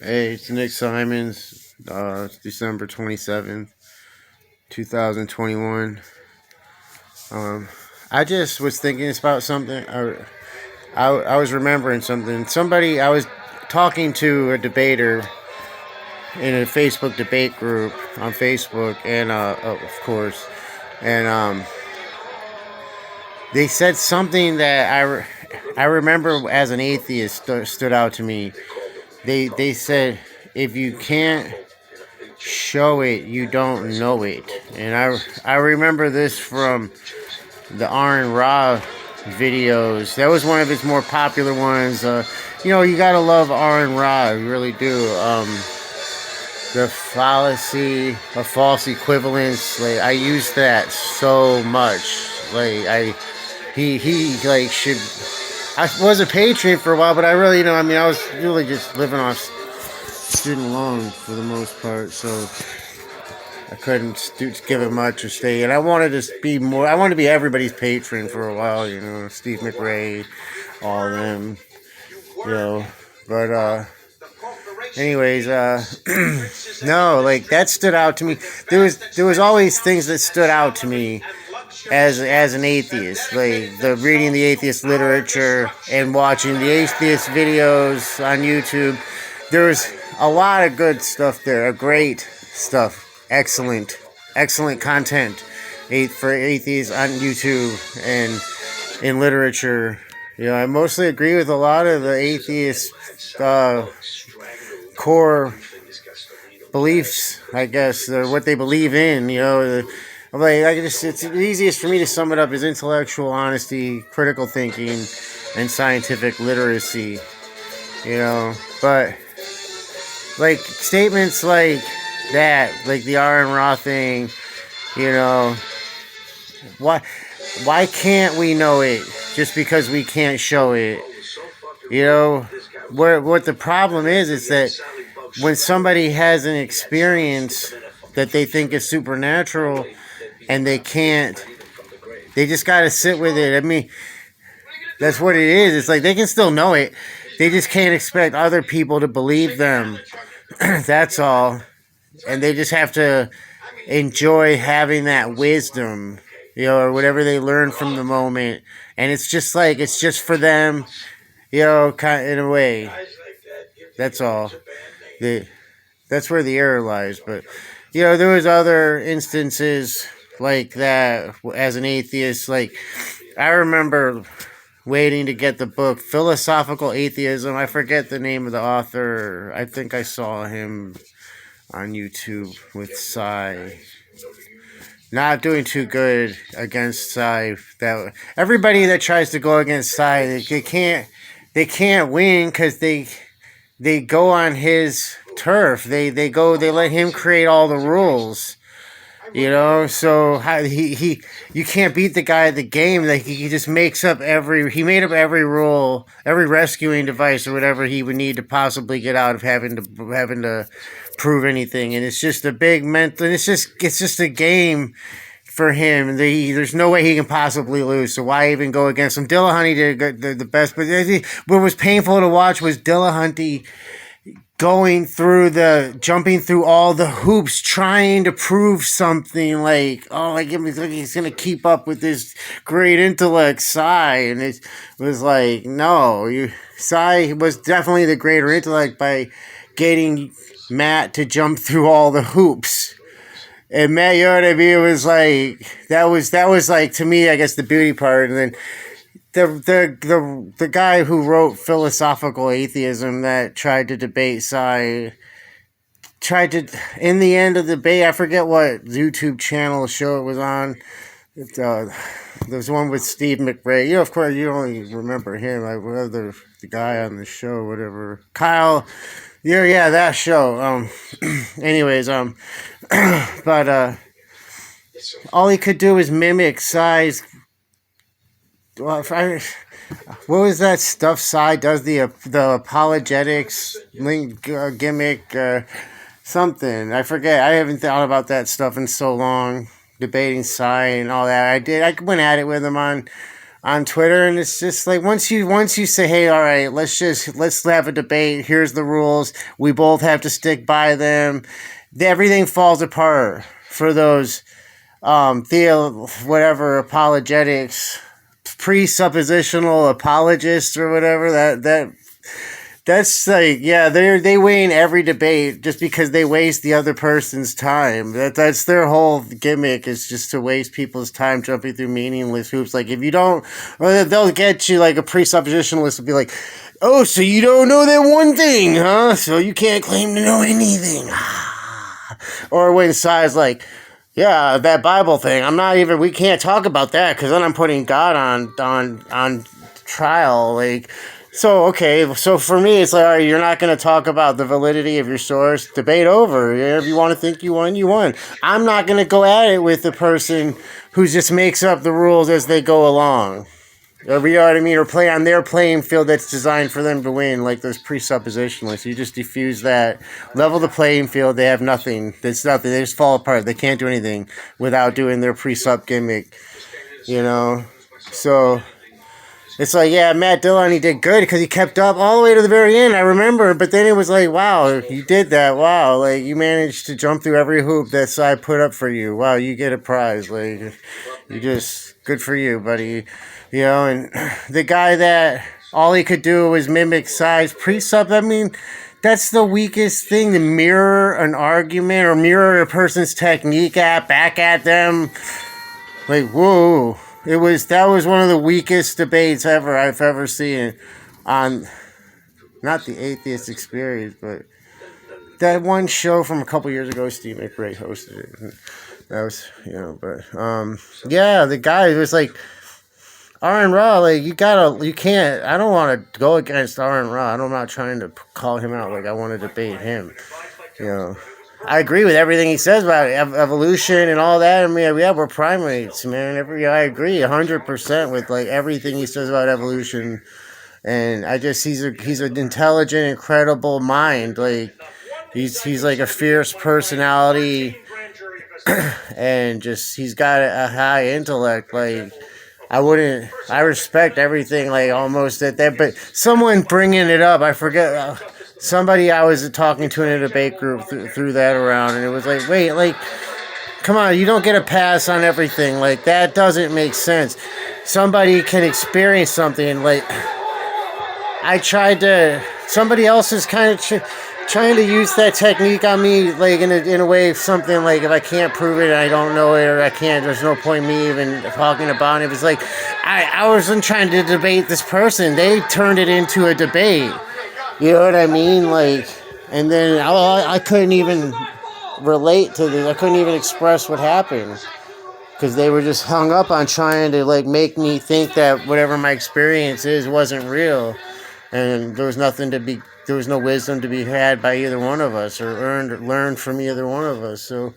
Hey, it's Nick Simons. It's December 27th, 2021. I just was thinking about something. I was remembering something. I was talking to a debater in a Facebook debate group on Facebook, and of course, and they said something that I remember as an atheist stood out to me. They said, if you can't show it, you don't know it. And I remember this from the Aaron Ra videos. That was one of his more popular ones. You gotta love Aaron Ra, you really do. The fallacy of false equivalence. Like, I use that so much. Like, he like should. I was a patron for a while, but I really, I was really just living off student loan for the most part, so I couldn't give it much or stay. And I wanted to be more. I wanted to be everybody's patron for a while, Steve McRae, all of them, But anyways, no, like that stood out to me. There was always things that stood out to me as an atheist, like the reading the atheist literature and watching the atheist videos on YouTube. There's a lot of good stuff there, great stuff, excellent content for atheists on YouTube and in literature. I mostly agree with a lot of the atheist core beliefs, I guess, or what they believe in. It's the easiest for me to sum it up as intellectual honesty, critical thinking, and scientific literacy. But like statements like that, like the Aaron Ra thing, why can't we know it just because we can't show it? What the problem is that when somebody has an experience that they think is supernatural and they just got to sit with it. I mean, that's what it is. It's like they can still know it. They just can't expect other people to believe them. That's all. And they just have to enjoy having that wisdom, or whatever they learn from the moment. And it's just for them, kind of, in a way. That's all. That's where the error lies. But, there was other instances like that as an atheist. Like, I remember waiting to get the book Philosophical Atheism. I forget the name of the author. I think I saw him on YouTube with Psy. Not doing too good against Psy. That everybody that tries to go against Psy, they can't win because they go on his turf. They let him create all the rules. So you can't beat the guy at the game. Like, he just made up every rule, every rescuing device or whatever he would need to possibly get out of having to prove anything. And it's just a big mental, and it's just a game for him. There's no way he can possibly lose. So why even go against him? Dillahunty did the best, but what was painful to watch was Dillahunty jumping through all the hoops, trying to prove something like he's going to keep up with this great intellect, Psy. And it was like, no, Psy was definitely the greater intellect by getting Matt to jump through all the hoops. And Matt, it was like, that was like, to me, I guess, the beauty part. And then the guy who wrote Philosophical Atheism that tried to debate Psy in the end of the debate, I forget what YouTube channel show it was on. There was one with Steve McRae. Of course, you only remember him. The guy on the show, whatever. Kyle. Yeah, that show. Anyways, but all he could do was mimic Psy's. Well, what was that stuff Psy does? The apologetics gimmick, something. I forget. I haven't thought about that stuff in so long. Debating Psy and all that. I went at it with him on on Twitter, and it's just like once you say, hey, all right, let's have a debate. Here's the rules. We both have to stick by them. Everything falls apart for those whatever apologetics, presuppositional apologists or whatever. That's like, yeah, they win every debate just because they waste the other person's time. That's their whole gimmick, is just to waste people's time jumping through meaningless hoops. Like, if you don't, or they'll get you like a presuppositionalist will be like, oh, so you don't know that one thing, huh? So you can't claim to know anything. Or when Sai's like, yeah, that Bible thing, we can't talk about that because then I'm putting God on trial. Like, so, okay, so for me, it's like, all right, you're not going to talk about the validity of your source. Debate over. If you want to think you won, you won. I'm not going to go at it with the person who just makes up the rules as they go along. Or, you know what I mean? Or play on their playing field that's designed for them to win, like those presuppositionalists. You just diffuse that, level the playing field. They have nothing. It's nothing. They just fall apart. They can't do anything without doing their presup gimmick, you know? So it's like, yeah, Matt Dillon, he did good because he kept up all the way to the very end. I remember, but then it was like, wow, you did that. Wow, like you managed to jump through every hoop that I put up for you. Wow, you get a prize. Like, you just, good for you, buddy. You know, and the guy that all he could do was mimic size presup. I mean, that's the weakest thing, to mirror an argument or mirror a person's technique back at them. Like, whoa. That was one of the weakest debates I've ever seen on, not the Atheist Experience, but that one show from a couple years ago. Steve McRae hosted it. That was, you know, but yeah, the guy was like, Aaron Ra, like, you can't, I don't want to go against Aaron Ra. I'm not trying to call him out, like I want to debate him, you know. I agree with everything he says about evolution and all that. I mean, yeah, we're primates, man. I agree 100% with like everything he says about evolution. And he's an intelligent, incredible mind. Like, he's like a fierce personality, and just he's got a high intellect. Like, I respect everything, like, almost at that. But someone bringing it up, I forget. Somebody I was talking to in a debate group threw that around, and it was like, wait, like, come on, you don't get a pass on everything. Like, that doesn't make sense. Somebody can experience something. Like, somebody else is kind of trying to use that technique on me, like, in a way, something like, if I can't prove it, I don't know it, or I can't, there's no point me even talking about it. It's like, I wasn't trying to debate this person. They turned it into a debate. You know what I mean? Like, and then I couldn't even relate to this. I couldn't even express what happened because they were just hung up on trying to, like, make me think that whatever my experience wasn't real, and there was no wisdom to be had by either one of us, or learned from either one of us. So,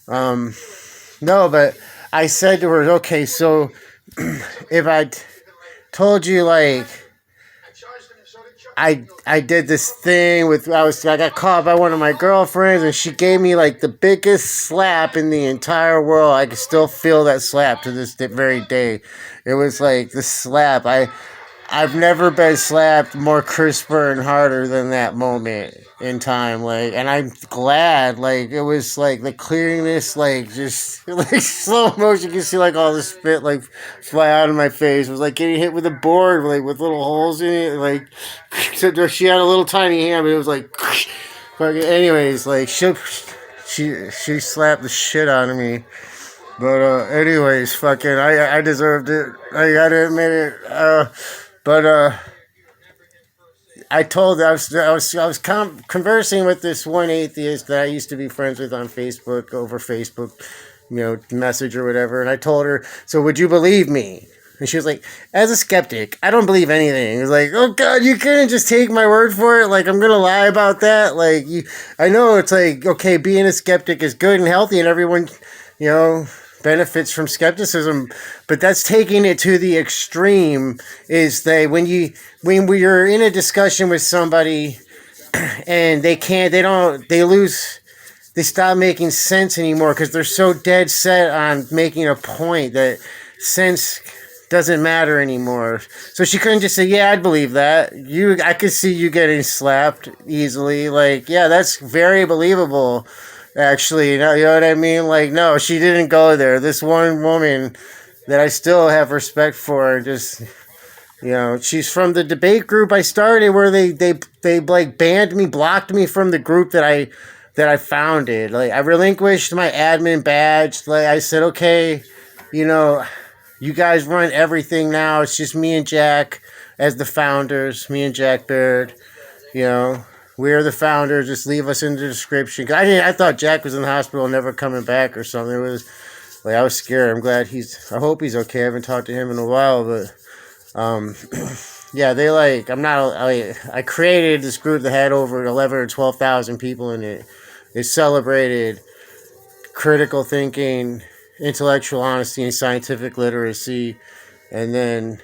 no, but I said to her, okay, so if I told you, like, I did this thing I got caught by one of my girlfriends, and she gave me like the biggest slap in the entire world. I can still feel that slap to this very day. It was like the slap. I've never been slapped more crisper and harder than that moment in time. Like, and I'm glad, like, it was like the clearness, like, just like slow motion. You can see like all the spit like fly out of my face. It was like getting hit with a board, like, with little holes in it. Like, so she had a little tiny hand, but it was like, but anyways, like, she slapped the shit out of me. But anyways, fucking, I deserved it. I gotta admit it. But I was conversing with this one atheist that I used to be friends with on Facebook, over Facebook, you know, message or whatever. And I told her, so would you believe me? And she was like, as a skeptic, I don't believe anything. It was like, oh God, you couldn't just take my word for it. Like, I'm going to lie about that. Like, I know it's like, okay, being a skeptic is good and healthy, and everyone, you know, benefits from skepticism, but that's taking it to the extreme. Is when you're in a discussion with somebody and they stop making sense anymore because they're so dead set on making a point that sense doesn't matter anymore. So she couldn't just say, "Yeah, I'd believe that." I could see you getting slapped easily. Like, yeah, that's very believable. Actually, you know what I mean? Like, no, she didn't go there. This one woman that I still have respect for, just she's from the debate group I started, where they like banned me, blocked me from the group that I founded. Like, I relinquished my admin badge. Like, I said, okay, you know, you guys run everything now. It's just me and Jack as the founders. Me and Jack Baird. You know, we're the founders. Just leave us in the description. 'Cause I thought Jack was in the hospital, never coming back or something. It was like, I was scared. I'm glad I hope he's okay. I haven't talked to him in a while, but yeah, they like. I created this group that had over 11 or 12,000 people in it. It celebrated critical thinking, intellectual honesty, and scientific literacy. And then,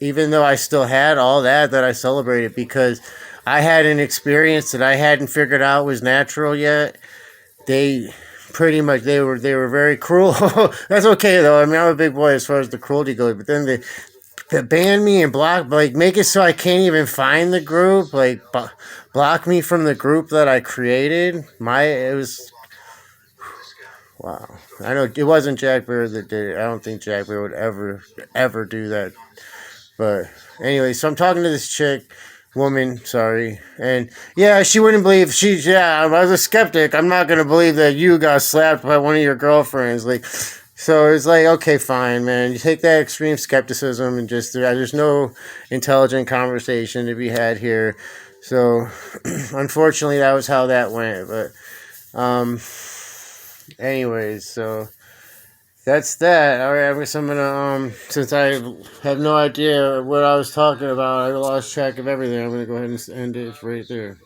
even though I still had all that I celebrated, because I had an experience that I hadn't figured out was natural yet. They pretty much they were very cruel. That's okay though. I mean, I'm a big boy as far as the cruelty goes. But then they ban me and block, like, make it so I can't even find the group, like, block me from the group that I created. It was, wow. I know it wasn't Jack Bear that did it. I don't think Jack Bear would ever do that. But anyway, so I'm talking to this woman, sorry, and yeah, she wouldn't believe. I was a skeptic. I'm not gonna believe that you got slapped by one of your girlfriends. Like, so it's like, okay, fine, man. You take that extreme skepticism and just there's no intelligent conversation to be had here. So, unfortunately, that was how that went. But, anyways, so that's that. All right, I guess I'm gonna since I have no idea what I was talking about, I lost track of everything. I'm gonna go ahead and end it right there.